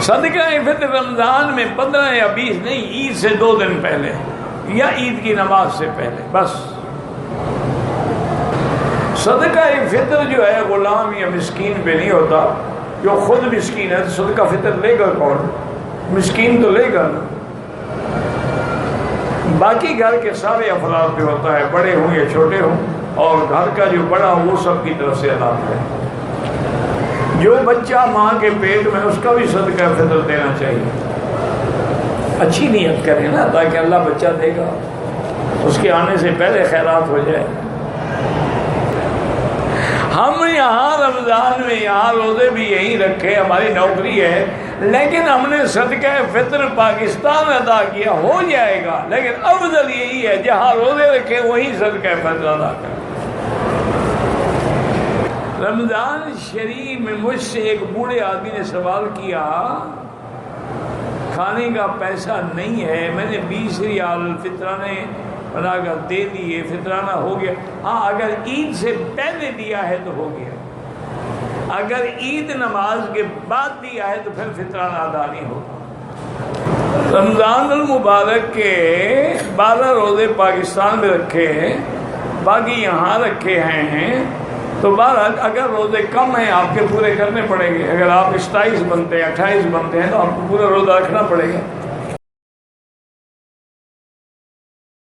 صدقہ فطر رمضان میں 15 یا 20 نہیں، عید سے 2 دن پہلے یا عید کی نماز سے پہلے بس۔ صدقہ فطر جو ہے غلام یا مسکین پہ نہیں ہوتا، جو خود مسکین ہے تو صدقہ فطر لے گا کون؟ مسکین تو لے گا نا۔ باقی گھر کے سارے افراد پہ ہوتا ہے، بڑے ہوں یا چھوٹے ہوں، اور گھر کا جو بڑا وہ سب کی طرف سے ادا ہے۔ جو بچہ ماں کے پیٹ میں، اس کا بھی صدقہ فطر دینا چاہیے۔ اچھی نیت کریں نا، تاکہ اللہ بچہ دے گا، اس کے آنے سے پہلے خیرات ہو جائے۔ ہم یہاں رمضان میں یہاں روزے بھی یہی رکھے، ہماری نوکری ہے، لیکن ہم نے صدقہ فطر پاکستان ادا کیا، ہو جائے گا، لیکن افضل یہی ہے جہاں روزے رکھے وہیں صدقہ فطر ادا کریں۔ رمضان شریف میں مجھ سے ایک بوڑھے آدمی نے سوال کیا، کھانے کا پیسہ نہیں ہے، میں نے 20 ریال فطرانے بنا کر دے دیے، فطرانہ ہو گیا۔ ہاں، اگر عید سے پہلے دیا ہے تو ہو گیا، اگر عید نماز کے بعد دیا ہے تو پھر فطرانہ ادا نہیں ہوگا۔ رمضان المبارک کے 12 روزے پاکستان میں رکھے ہیں، باقی یہاں رکھے ہیں، تو بہرحال اگر روزے کم ہیں آپ کے پورے کرنے پڑیں گے۔ اگر آپ 27 بنتے ہیں 28 بنتے ہیں تو آپ کو پورا روزہ رکھنا پڑے گا۔